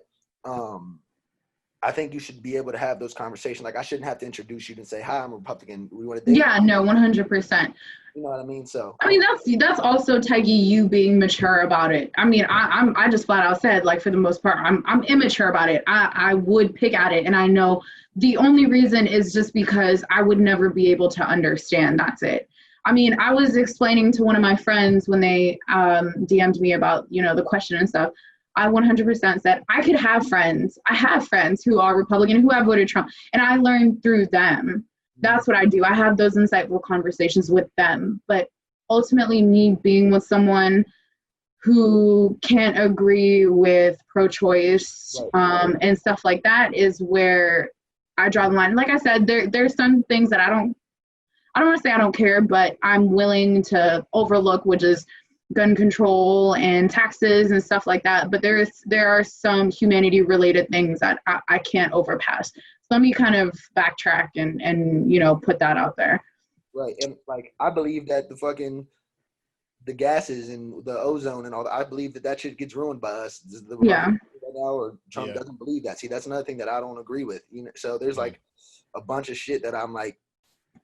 I think you should be able to have those conversations. Like, I shouldn't have to introduce you and say, "Hi, I'm a Republican. We want to date." Yeah, no, 100%. You know what I mean? So I mean, that's also, Tiggy, you being mature about it. I mean, I just flat out said, like, for the most part, I'm immature about it. I would pick at it, and I know the only reason is just because I would never be able to understand. That's it. I mean, I was explaining to one of my friends when they DM'd me about the question and stuff. I 100% said I could have friends. I have friends who are Republican who have voted Trump, and I learned through them. That's what I do. I have those insightful conversations with them. But ultimately, me being with someone who can't agree with pro-choice and stuff like that is where I draw the line. Like I said, there's some things that I don't want to say I don't care, but I'm willing to overlook, which is gun control and taxes and stuff like that. But there are some humanity related things that I can't overpass. So let me kind of backtrack and put that out there. Right. And like, I believe that the gases and the ozone and all that, I believe that shit gets ruined by us. Right now, or Trump doesn't believe that. See, that's another thing that I don't agree with. So there's like a bunch of shit that I'm like,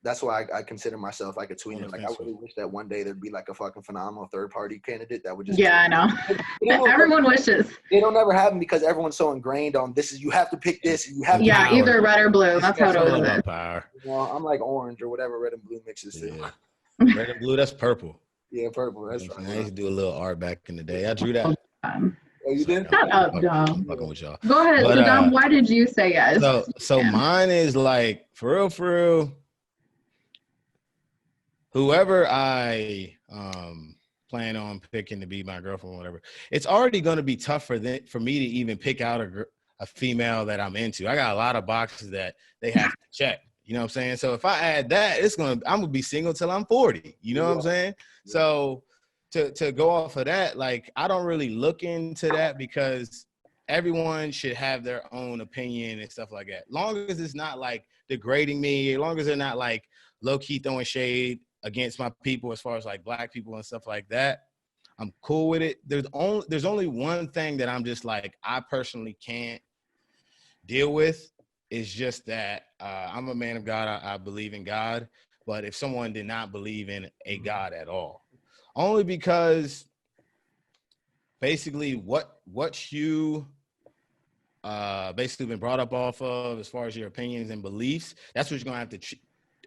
that's why I consider myself like a tweener. Like, I really wish that one day there'd be like a fucking phenomenal third party candidate that would just. Yeah, I know. Everyone wishes. They don't ever have them because everyone's so ingrained on this is you have to pick this. You have to. Yeah, either red or blue. That's how it always is. I'm like orange or whatever red and blue mixes to. Yeah. Red and blue, that's purple. Yeah, purple. That's I used to do a little art back in the day. I drew that. Oh, you did? Shut up, Dom. I'm fucking with y'all. Go ahead. But, so, Dom, why did you say yes? So mine is like, for real, whoever I plan on picking to be my girlfriend or whatever, it's already going to be tough for me to even pick out a female that I'm into. I got a lot of boxes that they have to check. You know what I'm saying? So if I add that, I'm gonna be single till I'm 40. You know what I'm saying? Yeah. So to go off of that, like, I don't really look into that because everyone should have their own opinion and stuff like that. Long as it's not like degrading me, as long as they're not like low key throwing shade against my people as far as like black people and stuff like that, I'm cool with it. There's only one thing that I'm just like, I personally can't deal with. Is just that I'm a man of God. I believe in God. But if someone did not believe in a God at all, only because basically what you basically been brought up off of as far as your opinions and beliefs, that's what you're going to have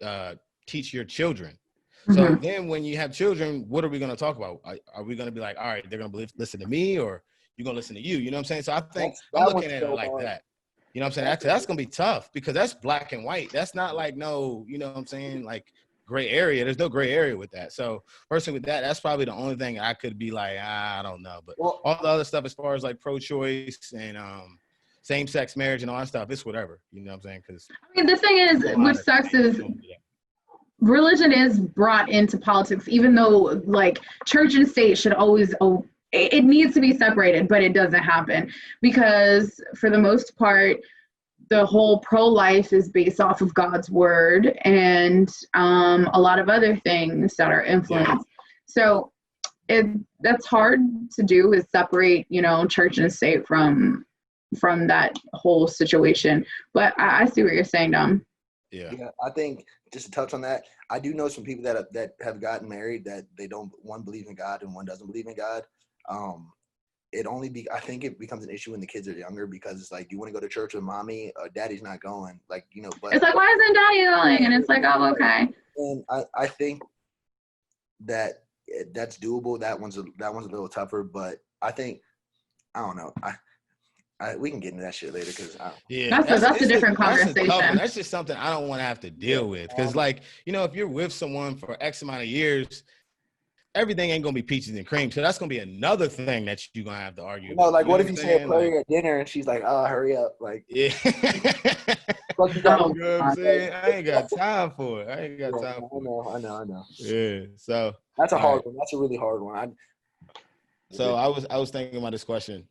to teach your children. Mm-hmm. So then when you have children, what are we going to talk about? Are we going to be like, all right, they're going to listen to me, or you're going to listen to you? You know what I'm saying? So I think I'm looking at it like that. You know what I'm saying? That's going to be tough because that's black and white. That's not like, no, you know what I'm saying? Like gray area. There's no gray area with that. So personally with that, that's probably the only thing I could be like, I don't know. But all the other stuff as far as like pro-choice and same-sex marriage and all that stuff, it's whatever. You know what I'm saying? Because I mean, the thing is, what sucks is religion is brought into politics, even though like church and state should always, it needs to be separated, but it doesn't happen because for the most part, the whole pro-life is based off of God's word and a lot of other things that are influenced. So that's hard to do, is separate, you know, church and state from that whole situation. But I see what you're saying, Dom. Yeah, I think just to touch on that, I do know some people that have gotten married that they don't, one believe in God and one doesn't believe in God. I think it becomes an issue when the kids are younger because it's like, you want to go to church with mommy or daddy's not going, like, you know, but it's like, why isn't daddy going? And it's like, oh, okay. And I think that's doable. That one's a little tougher, but I think, I don't know. We can get into that shit later because that's a different conversation. That's just something I don't want to have to deal with because, like, you know, if you're with someone for X amount of years, everything ain't gonna be peaches and cream. So that's gonna be another thing that you're gonna have to argue. No, like, what if you say a prayer at dinner and she's like, "Oh, hurry up!" Like, yeah. You know what I'm saying? I ain't got time for it. I know. Yeah. So that's a hard one. That's a really hard one. So I was thinking about this question.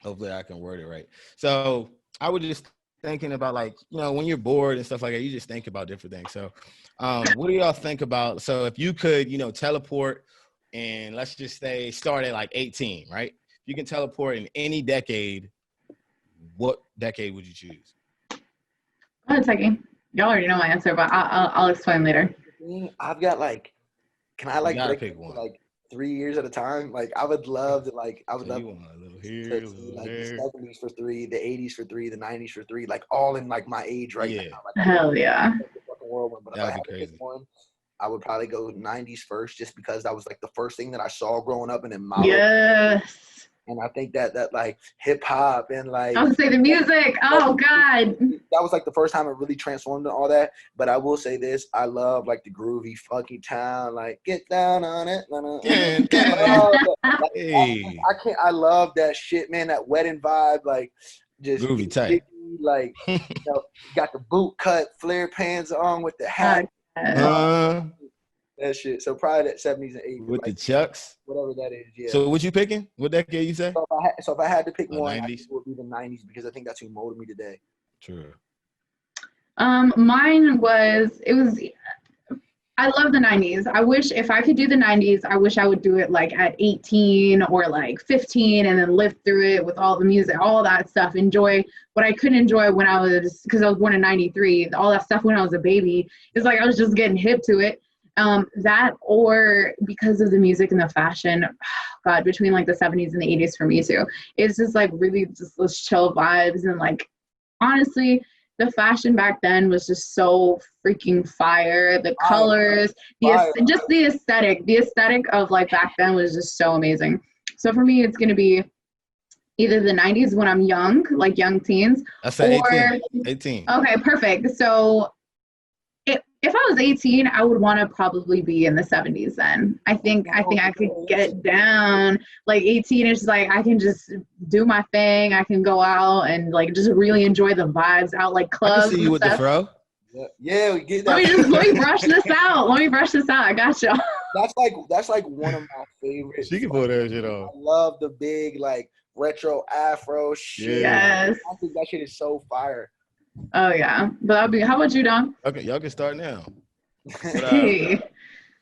Hopefully I can word it right. So I was just thinking about, like, you know, when you're bored and stuff like that, you just think about different things. So what do y'all think about, so if you could, you know, teleport and let's just say start at like 18, right? You can teleport in any decade. What decade would you choose? Go ahead, Techie. Y'all already know my answer, but I'll explain later. I've got like, can I like pick one? Like 3 years at a time? Like I would love to like, I would love to see like the 70s for 3, the 80s for 3, the 90s for 3, like all in like my age right now. Like, hell yeah. But if I had to pick one, I would probably go 90s first, just because that was like the first thing that I saw growing up and in my yes. And I think that like hip hop and like I would say the music. Oh God. That was like the first time it really transformed and all that. But I will say this, I love like the groovy, funky town, like get down on it. I love that shit, man. That wedding vibe, like just groovy tight. Like, you know, got the boot cut, flare pants on with the hat. That shit. So probably that 70s and 80s. With like, the chucks? Whatever that is, yeah. So what you picking? What decade you say? So if I had to pick one, 90s? I think it would be the 90s, because I think that's who molded me today. True. Mine was, I love the 90s. I wish if I could do the 90s, I wish I would do it like at 18 or like 15 and then live through it with all the music, all that stuff. Enjoy what I couldn't enjoy when I was, because I was born in 93, all that stuff when I was a baby. It's like I was just getting hip to it. That, or because of the music and the fashion, God, between like the 70s and the 80s for me too. It's just like really just those chill vibes, and like honestly, the fashion back then was just so freaking fire. The colors, just the aesthetic of like back then was just so amazing. So for me, it's gonna be either the 90s when I'm young, like young teens. I said 18. Okay, perfect. So if I was 18, I would want to probably be in the 70s then. I think I could get down. Like 18 is like, I can just do my thing. I can go out and like just really enjoy the vibes out, like clubs. I can see you with the fro. Yeah, we get that. Let me brush this out. I got you. That's like one of my favorites. She can pull that shit off. I love the big like retro afro shit. Yes. I think that shit is so fire. Oh yeah, but that'll be. How about you, Dom? Okay, y'all can start now. But,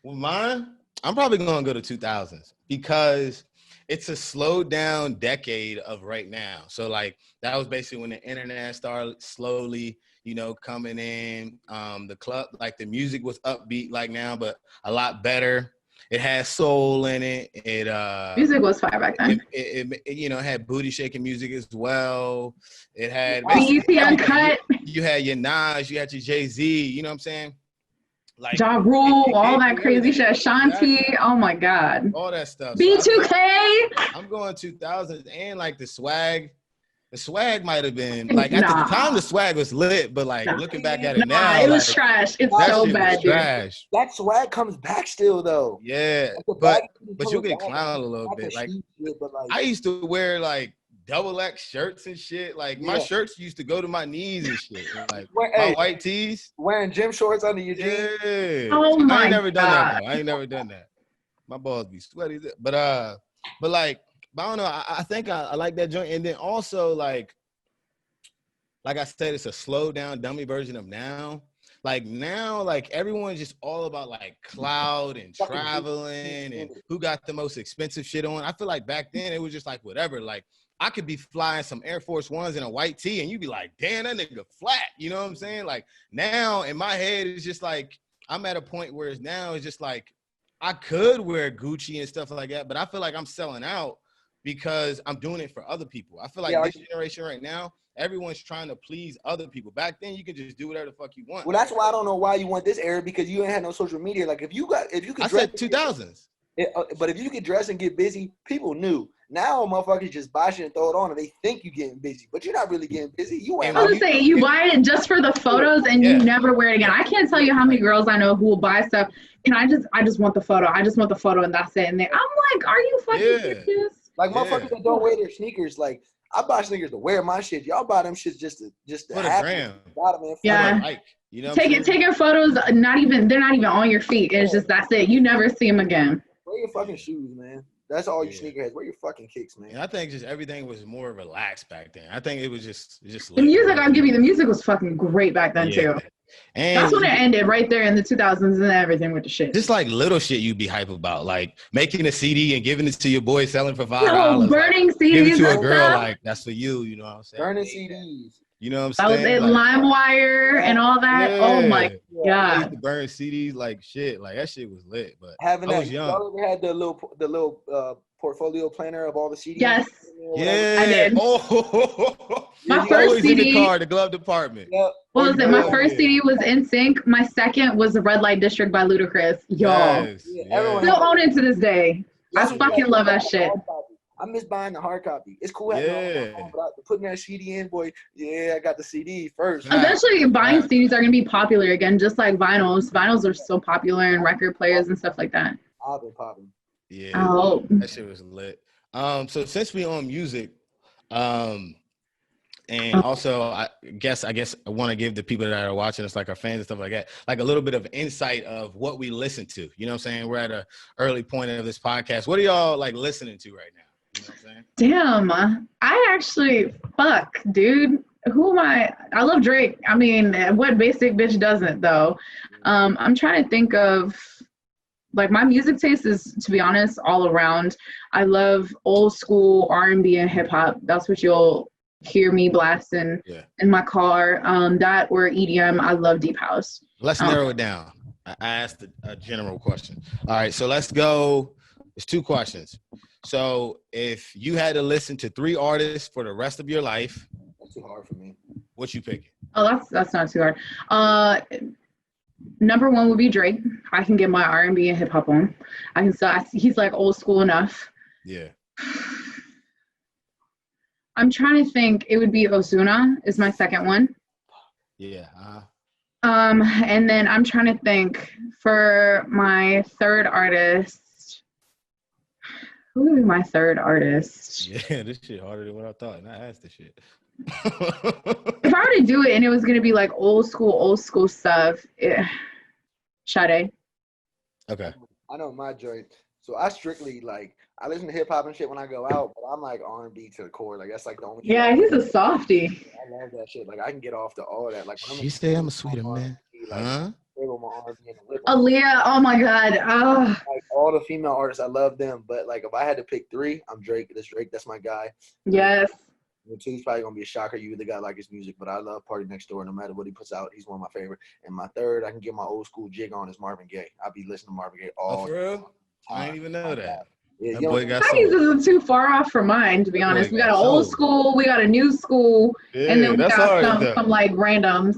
well, mine, I'm probably gonna go to 2000s because it's a slowed down decade of right now. So like that was basically when the internet started slowly, you know, coming in. The club, like the music was upbeat like now, but a lot better. It had soul in it. Music was fire back then. It you know, had booty shaking music as well. It had BET Uncut. You had your Nas, you had your Jay-Z. You know what I'm saying? Like Ja Rule, all that crazy shit. Shanti, oh my God. All that stuff. B2K. I'm going 2000s and like the swag. The swag might have been like at the time the swag was lit, but like looking back at it now, it was like, trash. It's that so shit bad, was dude. trash. That swag comes back still though. Yeah, Like, but you get clowned a little bit. Like I used to wear like double X shirts and shit. Like my shirts used to go to my knees and shit. Like my white tees. Wearing gym shorts under your jeans. Yeah. Oh my I ain't never done that God. though. I ain't never done that. My balls be sweaty. But I don't know. I think I like that joint. And then also like I said, it's a slow down dummy version of now. Like now, like everyone's just all about like cloud and traveling and who got the most expensive shit on. I feel like back then it was just like whatever. Like I could be flying some Air Force Ones in a white tee and you'd be like, damn, that nigga flat. You know what I'm saying? Like now in my head, it's just like I'm at a point where it's just like I could wear Gucci and stuff like that, but I feel like I'm selling out because I'm doing it for other people. I feel like this generation right now, everyone's trying to please other people. Back then, you could just do whatever the fuck you want. Well, that's why I don't know why you want this era, because you ain't had no social media. Like if you could. I said 2000s. But if you could dress and get busy, people knew. Now motherfuckers just buy shit and throw it on, and they think you getting busy, but you're not really getting busy. You ain't. I was saying you buy it just for the photos and you never wear it again. I can't tell you how many girls I know who will buy stuff. And I just want the photo. I just want the photo, and that's it. And I'm like, are you fucking serious? Like motherfuckers that don't wear their sneakers, like I buy sneakers to wear my shit. Y'all buy them shits just to for the gram. Yeah. You know, taking photos. They're not even on your feet. It's just that's it. You never see them again. Wear your fucking shoes, man. That's all you sneakerheads. Wear your fucking kicks, man. And I think just everything was more relaxed back then. I think it was just the music. I'll give you, the music was fucking great back then too. And that's when it ended, right there in the 2000s, and everything with the shit. Just like little shit you'd be hype about, like making a CD and giving it to your boy, selling for $5. Burning like, CDs. Give it to a girl, like that's for you. You know what I'm saying? Burning CDs. You know what I'm saying? That was LimeWire and all that. Yeah. Oh my God. I used to burn CDs like shit. Like that shit was lit. But having I was young. Y'all ever had the little portfolio planner of all the CDs? Yes. Yeah. I did. Oh. My first CD. In the car, the glove department. Yep. What was it? My first CD was NSYNC. My second was the Red Light District by Ludacris. Y'all. Yes. Still own it to this day. I fucking love that shit. I miss buying the hard copy. It's cool having it on, but putting that CD in, boy. Yeah, I got the CD first. Eventually, buying CDs are gonna be popular again, just like vinyls. Vinyls are so popular in record players and stuff like that. Popping. Yeah. Oh. That shit was lit. So since we on music, and also I guess I want to give the people that are watching us, like our fans and stuff like that, like a little bit of insight of what we listen to. You know what I'm saying? We're at an early point of this podcast. What are y'all like listening to right now? You know what I'm saying? Damn, I actually, dude. Who am I? I love Drake. I mean, what basic bitch doesn't, though? I'm trying to think of, like, my music taste is, to be honest, all around. I love old school R&B and hip hop. That's what you'll hear me blasting in my car. That or EDM. I love deep house. Let's narrow it down. I asked a general question. All right, so let's go. There's two questions. So if you had to listen to 3 artists for the rest of your life, that's too hard for me. What you picking? Oh, that's not too hard. Number 1 would be Drake. I can get my R&B and hip hop on. I can still. He's like old school enough. Yeah. I'm trying to think. It would be Ozuna is my second one. Yeah. And then I'm trying to think for my third artist. Who would be my third artist? Yeah, this shit harder than what I thought, and I asked this shit. If I were to do it and it was gonna be like old school stuff, Sade. Okay. I know my joint. So I strictly I listen to hip hop and shit when I go out, but I'm like R&B to the core. Like that's like the only. Yeah, he's a softie. I love that shit. Like I can get off to all that. Like She say I'm a sweeter man. Aaliyah, oh my God. Like all the female artists, I love them. But like if I had to pick 3, I'm Drake. That's my guy. Yes. The 2's probably gonna be a shocker. You either got like his music, but I love Party Next Door. No matter what he puts out, he's one of my favorite. And my third, I can get my old school jig on is Marvin Gaye. I'll be listening to Marvin Gaye all. Oh, for real? I didn't even know that. Yeah, that boy got Chinese isn't too far off from mine, to be honest. We got an old school, we got a new school, and then we got some like random.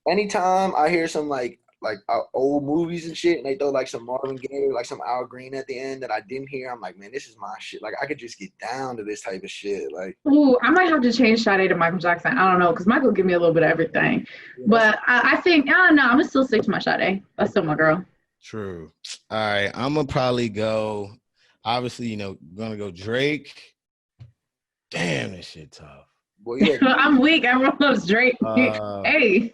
Anytime I hear some like old movies and shit, and they throw like some Marvin Gaye, like some Al Green at the end that I didn't hear. I'm like, man, this is my shit. Like I could just get down to this type of shit. Like, ooh, I might have to change Sade to Michael Jackson. I don't know, because Michael give me a little bit of everything. But I think, I don't know, I'm gonna still stick to my Sade. That's still my girl. True. All right, I'm gonna probably go. Obviously, gonna go Drake. Damn, this shit tough. boy, yeah, I'm weak. Everyone loves Drake. Hey.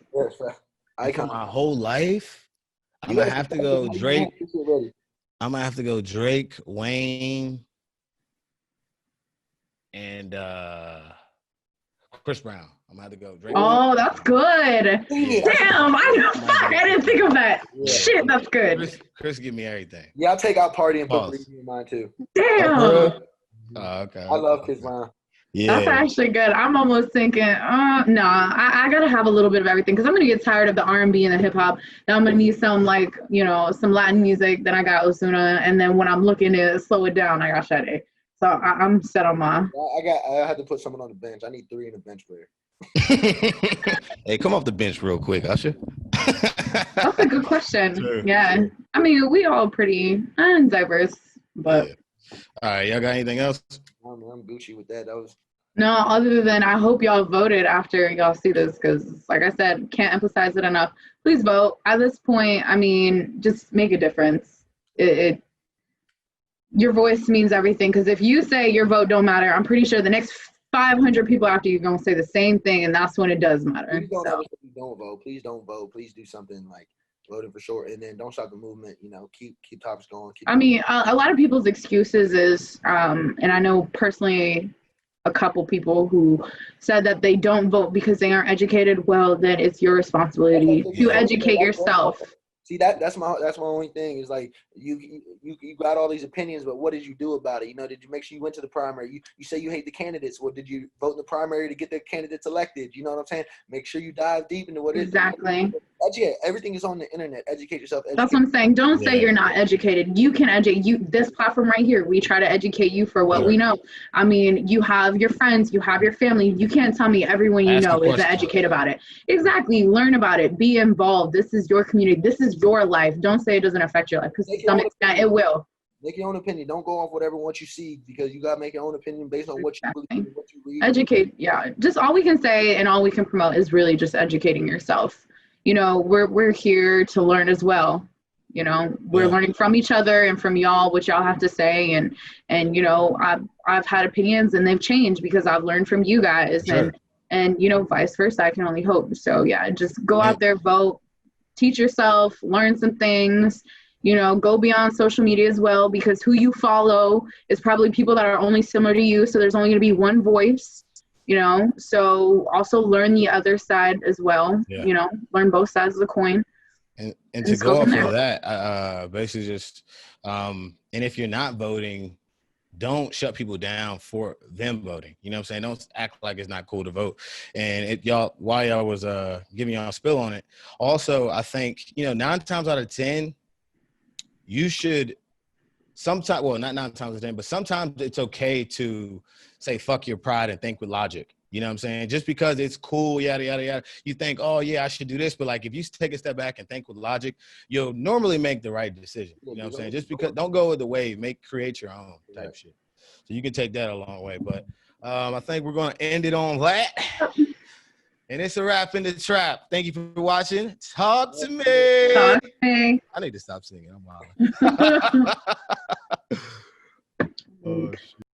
icon. My whole life, I'm gonna have to go Drake. I'm gonna have to go Drake, Wayne, and Chris Brown. I'm gonna have to go Drake. Oh, that's good. Damn, I didn't think of that. Yeah. Shit, that's good. Chris, give me everything. Yeah, I'll take out Party and put Pause. Breezy in mine too. Damn. Oh, okay. I love Chris Brown. Yeah. That's actually good. I'm almost thinking, nah, I gotta have a little bit of everything because I'm gonna get tired of the R&B and the hip hop. Then I'm gonna need some some Latin music. Then I got Ozuna, and then when I'm looking to slow it down, I got Sade. So I'm set on my. I had to put someone on the bench. I need 3 in the bench player. Hey, come off the bench real quick, Usher. That's a good question. Sure. Yeah, I mean we all pretty diverse, but. Yeah. All right, y'all got anything else? I'm Gucci with that. That was. No, other than I hope y'all voted after y'all see this because, like I said, can't emphasize it enough. Please vote. At this point, I mean, just make a difference. Your voice means everything because if you say your vote don't matter, I'm pretty sure the next 500 people after you are going to say the same thing, and that's when it does matter. Please don't ever say you don't vote. Please don't vote. Please do something like voting for sure, and then don't stop the movement. Keep topics going. I mean, a lot of people's excuses is, and I know personally a couple people who said that they don't vote because they aren't educated. Well, then it's your responsibility to educate yourself. See that's my only thing is like you got all these opinions, but what did you do about it? Did you make sure you went to the primary? You say you hate the candidates. Well, did you vote in the primary to get the candidates elected? You know what I'm saying? Make sure you dive deep into what exactly. Everything is on the internet. Educate yourself. That's what I'm saying. Don't say you're not educated. You can educate you. This platform right here, we try to educate you for what we know. I mean, you have your friends, you have your family. You can't tell me everyone you know is educated about it. Exactly. Learn about it. Be involved. This is your community. This is your life. Don't say it doesn't affect your life because to some extent it will. Make your own opinion. Don't go off whatever what you see because you gotta make your own opinion based on what you believe and what you read. Educate. Yeah. Just all we can say and all we can promote is really just educating yourself. We're here to learn as well. We're learning from each other and from y'all what y'all have to say and I've had opinions and they've changed because I've learned from you guys. Sure. and vice versa. I can only hope. So yeah, just go out there, vote, teach yourself, learn some things, go beyond social media as well because who you follow is probably people that are only similar to you. So there's only going to be one voice. So also learn the other side as well, learn both sides of the coin. And to go off of that, basically just, and if you're not voting, don't shut people down for them voting. You know what I'm saying? Don't act like it's not cool to vote. And while y'all was giving y'all a spill on it, also, I think, 9 times out of 10, you should sometimes, well, not 9 times out of 10, but sometimes it's okay to say, fuck your pride and think with logic. You know what I'm saying? Just because it's cool, yada, yada, yada, you think, oh, yeah, I should do this. But, if you take a step back and think with logic, you'll normally make the right decision. You know what I'm saying? Just because, don't go with the wave. Create your own type shit. So you can take that a long way. But I think we're going to end it on that. And it's a wrap in the trap. Thank you for watching. Talk to me. Talk to me. I need to stop singing. I'm wild. Oh, shit.